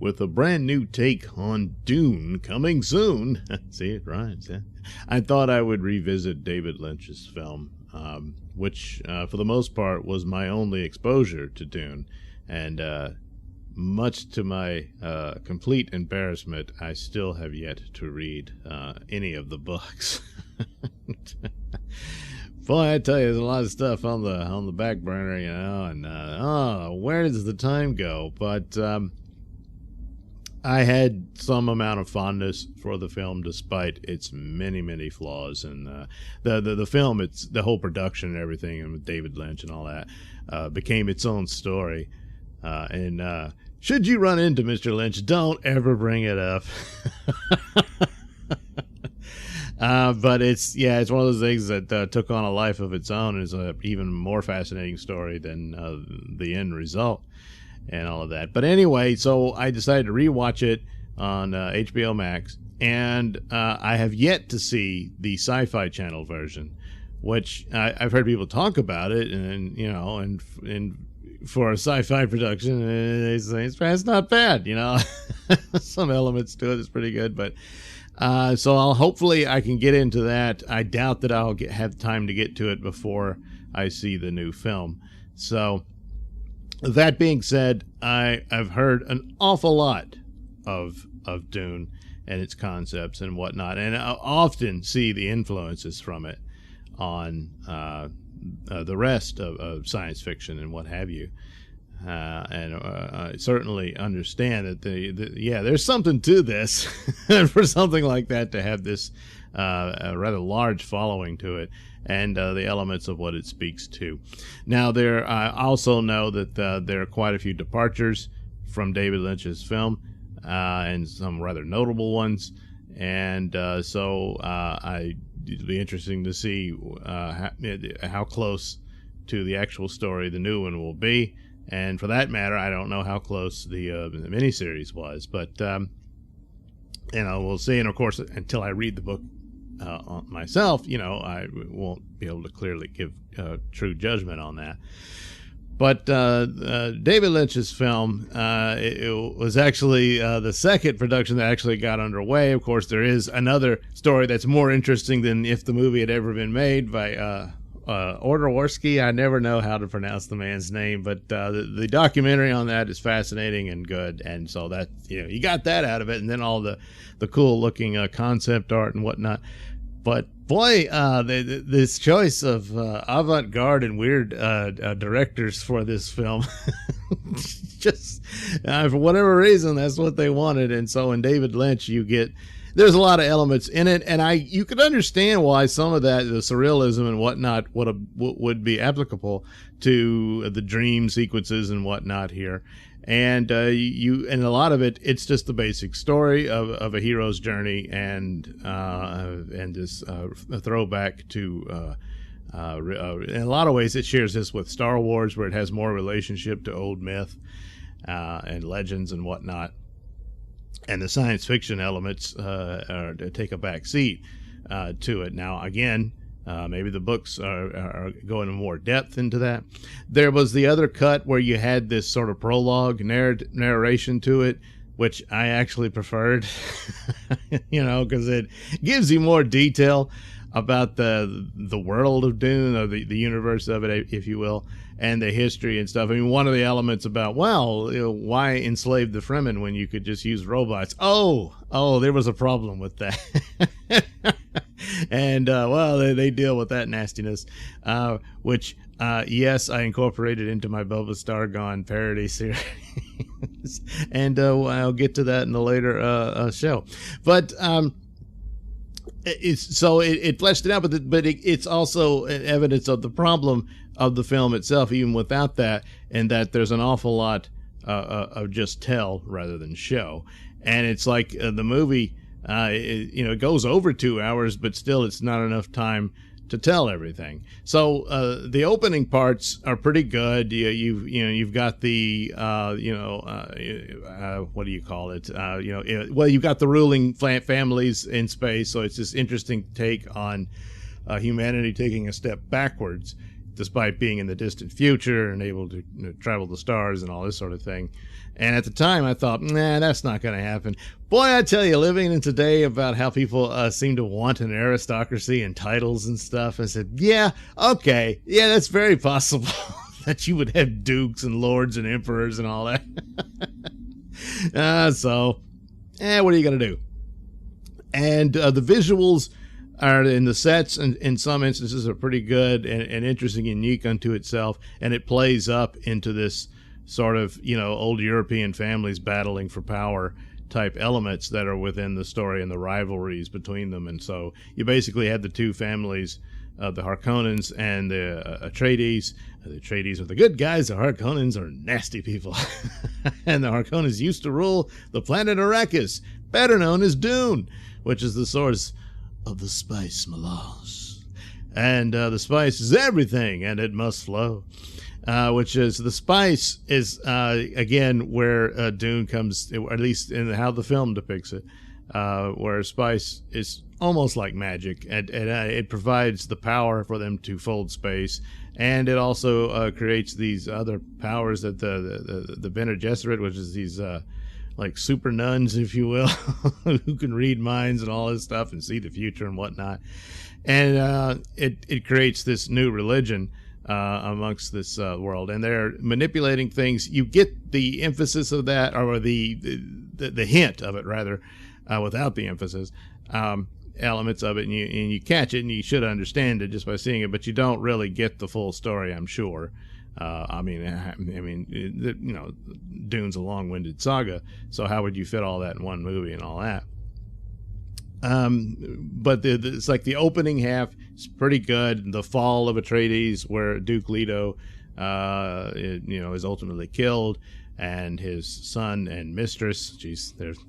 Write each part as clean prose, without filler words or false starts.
with a brand new take on Dune coming soon. See, it rhymes. Yeah? I thought I would revisit David Lynch's film, which for the most part was my only exposure to Dune. And much to my complete embarrassment, I still have yet to read any of the books. Boy, I tell you, there's a lot of stuff on the back burner, you know, and where does the time go? But I had some amount of fondness for the film, despite its many flaws. And the film, it's the whole production and everything, and with David Lynch and all that, became its own story. And should you run into Mr. Lynch, don't ever bring it up. But it's one of those things that took on a life of its own, and is an even more fascinating story than the end result and all of that. But anyway, so I decided to rewatch it on HBO Max, and I have yet to see the Sci-Fi Channel version, which I've heard people talk about it, and you know, and for a sci-fi production, it's not bad, you know. Some elements to it is pretty good, but so hopefully I can get into that. I doubt that I'll have time to get to it before I see the new film. So that being said, I've heard an awful lot of Dune and its concepts and whatnot, and I often see the influences from it on the rest of science fiction and what have you. And I certainly understand that there's something to this for something like that to have this a rather large following to it, and the elements of what it speaks to. Now, I also know that there are quite a few departures from David Lynch's film, and some rather notable ones, and so it'll be interesting to see how close to the actual story the new one will be. And for that matter, I don't know how close the miniseries was, but you know, we'll see. And of course, until I read the book myself, you know, I won't be able to clearly give true judgment on that. But David Lynch's film, it was actually the second production that actually got underway. Of course, there is another story that's more interesting than if the movie had ever been made by Odorsky. I never know how to pronounce the man's name, but the documentary on that is fascinating and good. And so that, you know, you got that out of it, and then all the cool looking concept art and whatnot. But boy, this choice of avant-garde and weird directors for this film, just for whatever reason, that's what they wanted. And so in David Lynch, there's a lot of elements in it, and you could understand why some of that, the surrealism and whatnot, would be applicable to the dream sequences and whatnot here. And and a lot of it's just the basic story of a hero's journey, and this a throwback to in a lot of ways it shares this with Star Wars, where it has more relationship to old myth and legends and whatnot. And the science fiction elements take a back seat to it. Now, again, maybe the books are going in more depth into that. There was the other cut where you had this sort of prologue narration to it, which I actually preferred, you know, because it gives you more detail about the world of Dune, or the universe of it, if you will, and the history and stuff. I mean, one of the elements about, well, you know, why enslave the Fremen when you could just use robots? Oh, there was a problem with that. And, well, they deal with that nastiness, which, yes, I incorporated into my Boba Stargone parody series. And I'll get to that in a later show. But it fleshed it out, but it's also evidence of the problem of the film itself, even without that, and that there's an awful lot of just tell rather than show. And it's like the movie, it goes over 2 hours, but still it's not enough time to tell everything. So the opening parts are pretty good. You've got the what do you call it? You've got the ruling families in space. So it's this interesting take on humanity taking a step backwards despite being in the distant future and able to travel the stars and all this sort of thing. And at the time, I thought, nah, that's not going to happen. Boy, I tell you, living in today about how people seem to want an aristocracy and titles and stuff, I said, yeah, okay, yeah, that's very possible that you would have dukes and lords and emperors and all that. What are you going to do? And the visuals are in the sets, and in some instances are pretty good and interesting and unique unto itself, and it plays up into this sort of, old European families battling for power type elements that are within the story and the rivalries between them. And so you basically have the two families, the Harkonnens and the Atreides. The Atreides are the good guys, the Harkonnens are nasty people. And the Harkonnens used to rule the planet Arrakis, better known as DUNE, which is the source of the spice melange. And the spice is everything, and it must flow. Which is, the spice is, again, where DUNE comes, or at least in how the film depicts it, where spice is almost like magic, and it provides the power for them to fold space, and it also creates these other powers that the Bene Gesserit, which is these like super nuns, if you will, who can read minds and all this stuff and see the future and whatnot, and it creates this new religion amongst this world, and they're manipulating things. You get the emphasis of that, or the hint of it rather, without the emphasis, elements of it, and you catch it, and you should understand it just by seeing it, but you don't really get the full story, I'm sure. Dune's a long-winded saga, so how would you fit all that in one movie and all that? But it's like the opening half is pretty good. The fall of Atreides, where Duke Leto, is ultimately killed, and his son and mistress,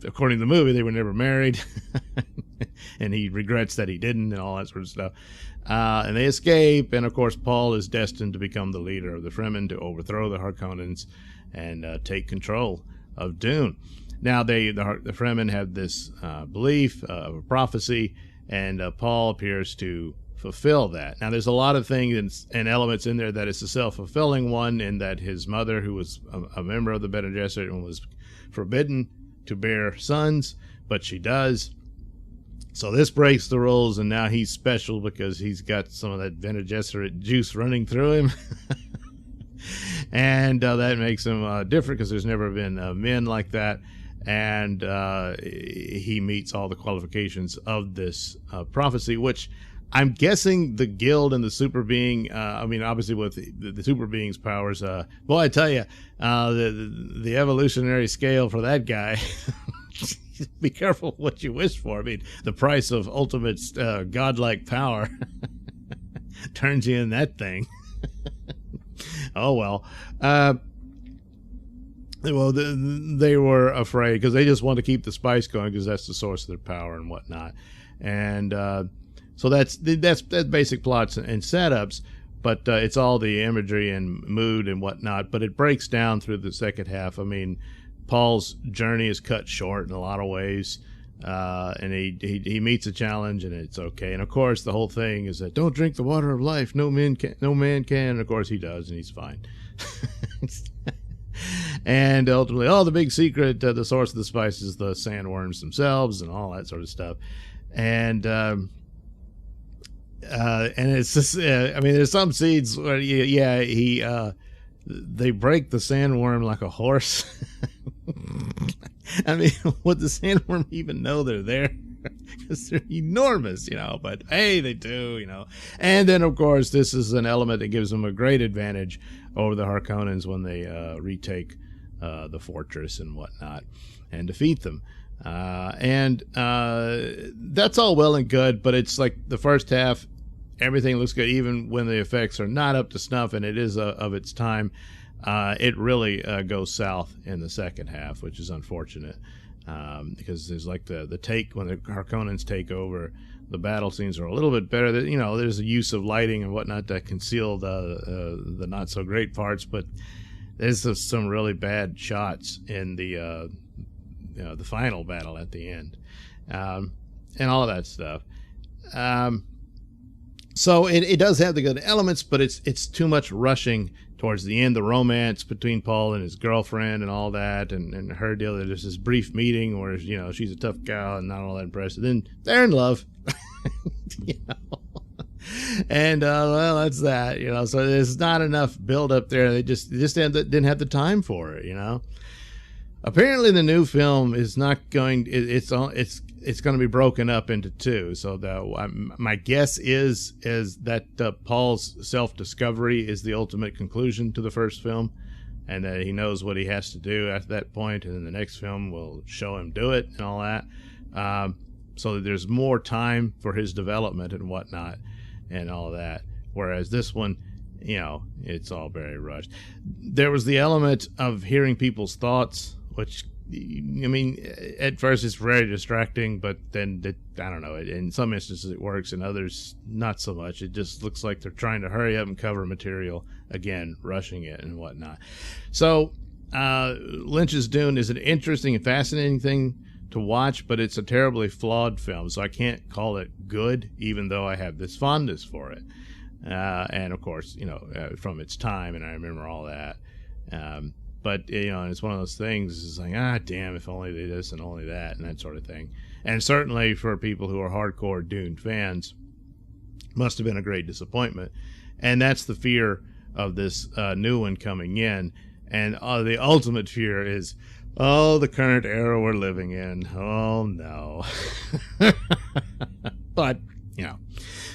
according to the movie, they were never married, and he regrets that he didn't, and all that sort of stuff. And they escape, and of course, Paul is destined to become the leader of the Fremen, to overthrow the Harkonnens and take control of DUNE. Now, the Fremen have this belief of a prophecy, and Paul appears to fulfill that. Now, there's a lot of things and elements in there that is a self-fulfilling one, in that his mother, who was a member of the Bene Gesserit, was forbidden to bear sons, but she does. So this breaks the rules, and now he's special because he's got some of that Bene Gesserit juice running through him. And that makes him different, because there's never been men like that. And he meets all the qualifications of this prophecy, which I'm guessing the guild and the super being, obviously with the super being's powers, boy, I tell you, the evolutionary scale for that guy, be careful what you wish for. I mean, the price of ultimate godlike power turns you in that thing. Oh, well. They were afraid, because they just want to keep the spice going, because that's the source of their power and whatnot. And so that's basic plots and setups, but it's all the imagery and mood and whatnot. But it breaks down through the second half. I mean, Paul's journey is cut short in a lot of ways, and he meets a challenge, and it's okay. And of course, the whole thing is that don't drink the water of life. No man can. And of course, he does, and he's fine. And ultimately, the big secret, the source of the spice is the sandworms themselves and all that sort of stuff. And it's just, there's some scenes where, they break the sandworm like a horse. I mean, would the sandworm even know they're there? Because they're enormous, but hey, they do, And then, of course, this is an element that gives them a great advantage over the Harkonnens when they retake the fortress and whatnot and defeat them. That's all well and good, but it's like the first half, everything looks good, even when the effects are not up to snuff, and it is of its time. It really goes south in the second half, which is unfortunate. Because there's like the take, when the Harkonnens take over, the battle scenes are a little bit better. There's a use of lighting and whatnot that conceal the not so great parts, but there's some really bad shots in the final battle at the end, and all of that stuff. So it does have the good elements, but it's too much rushing towards the end. The romance between Paul and his girlfriend and all that, and her deal. There's this brief meeting where, you know, she's a tough gal and not all that impressive. Then they're in love. You know? And well, that's that, you know. So there's not enough build up there. They just didn't have the time for it, you know. Apparently, the new film is not going. It's going to be broken up into two. So my guess is that Paul's self-discovery is the ultimate conclusion to the first film, and that he knows what he has to do at that point, and then the next film will show him do it and all that. So that there's more time for his development and whatnot, and all of that. Whereas this one, you know, it's all very rushed. There was the element of hearing people's thoughts, which, I mean, at first it's very distracting, but then I don't know. In some instances it works, in others not so much. It just looks like they're trying to hurry up and cover material, again, rushing it and whatnot. So Lynch's Dune is an interesting and fascinating thing to watch, but it's a terribly flawed film, so I can't call it good, even though I have this fondness for it. And of course, you know, from its time, and I remember all that. But, you know, it's one of those things, it's like, damn, if only they this and only that, and that sort of thing. And certainly for people who are hardcore Dune fans, must have been a great disappointment. And that's the fear of this new one coming in. And the ultimate fear is, oh, the current era we're living in. Oh, no. But, you know.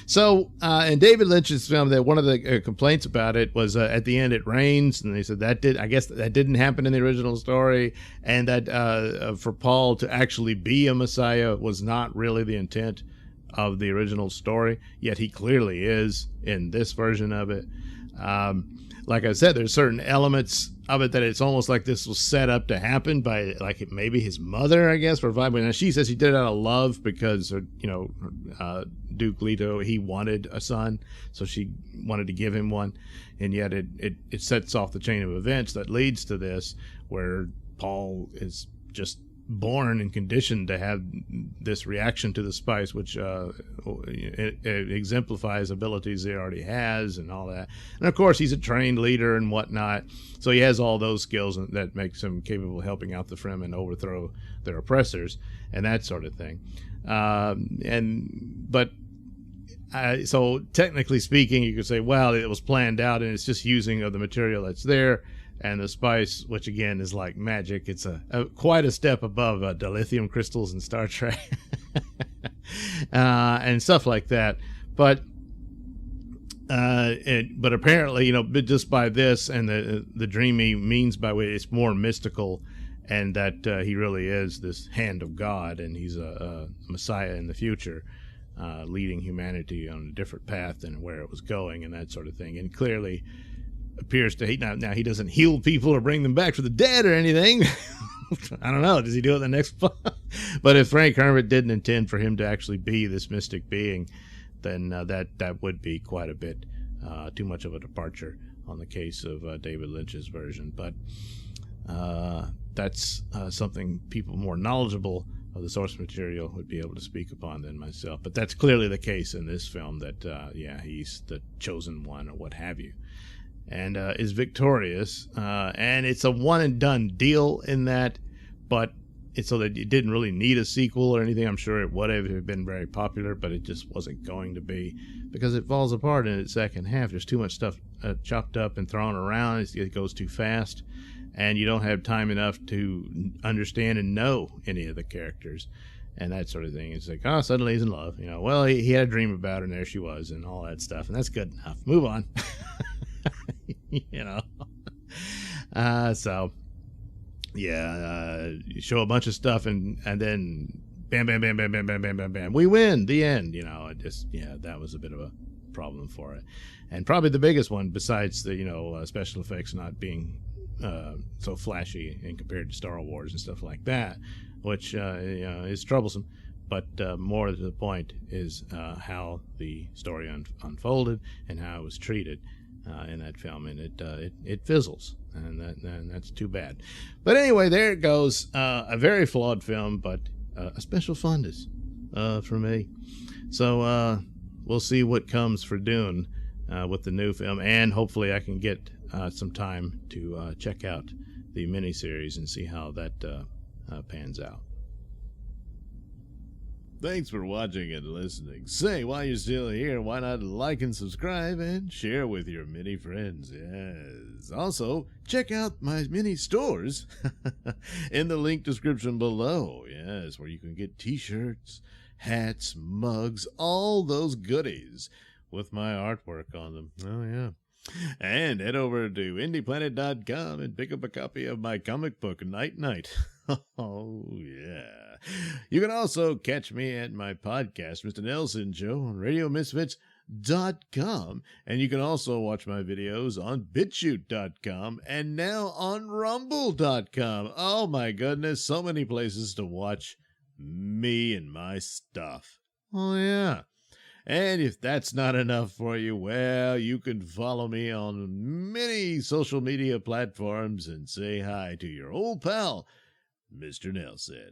So, in David Lynch's film, that one of the complaints about it was at the end it rains, and they said I guess that didn't happen in the original story, and that for Paul to actually be a Messiah was not really the intent of the original story, yet he clearly is in this version of it. Like I said, there's certain elements of it that it's almost like this was set up to happen by, like, maybe his mother, I guess, for vibe. Now, she says he did it out of love because, you know, Duke Leto, he wanted a son, so she wanted to give him one, and yet it sets off the chain of events that leads to this, where Paul is just born and conditioned to have this reaction to the spice, which it exemplifies abilities he already has and all that. And of course, he's a trained leader and whatnot, so he has all those skills that makes him capable of helping out the Fremen overthrow their oppressors and that sort of thing. So technically speaking, you could say, well, it was planned out and it's just using of the material that's there. And the spice, which again is like magic, it's quite a step above dilithium crystals in Star Trek and stuff like that. But apparently, you know, just by this and the dreamy means by which it's more mystical, and that he really is this hand of God, and he's a Messiah in the future, leading humanity on a different path than where it was going, and that sort of thing. And clearly appears to now he doesn't heal people or bring them back from the dead or anything. I don't know, does he do it in the next but if Frank Herbert didn't intend for him to actually be this mystic being, then that would be quite a bit too much of a departure on the case of David Lynch's version. But that's something people more knowledgeable of the source material would be able to speak upon than myself. But that's clearly the case in this film, that he's the chosen one or what have you, and is victorious, and it's a one and done deal in that, but it's so that it didn't really need a sequel or anything. I'm sure it would have been very popular, but it just wasn't going to be, because it falls apart in its second half. There's too much stuff chopped up and thrown around. It goes too fast, and you don't have time enough to understand and know any of the characters and that sort of thing. It's like, oh, suddenly he's in love, you know. Well, he had a dream about her, and there she was, and all that stuff, and that's good enough. Move on. You know. So yeah, you show a bunch of stuff, and then bam, bam, bam, bam, bam, bam, bam, bam, bam, we win, the end. You know, that was a bit of a problem for it, and probably the biggest one, besides the special effects not being so flashy and compared to Star Wars and stuff like that, which is troublesome. But more to the point is how the story unfolded and how it was treated in that film, and it fizzles, and that's too bad. But anyway, there it goes. A very flawed film, but a special fondness for me. So we'll see what comes for Dune with the new film, and hopefully I can get some time to check out the miniseries and see how that pans out. Thanks for watching and listening. Say, while you're still here, why not like and subscribe and share with your many friends? Yes. Also, check out my mini stores in the link description below. Yes, where you can get t-shirts, hats, mugs, all those goodies with my artwork on them. Oh, yeah. And head over to indieplanet.com and pick up a copy of my comic book, Night Night. Oh, yeah. You can also catch me at my podcast, Mr Nailsin Show, on RadioMisfits.com. And you can also watch my videos on BitChute.com and now on Rumble.com. Oh, my goodness. So many places to watch me and my stuff. Oh, yeah. And if that's not enough for you, well, you can follow me on many social media platforms and say hi to your old pal, Mr. Nailsin.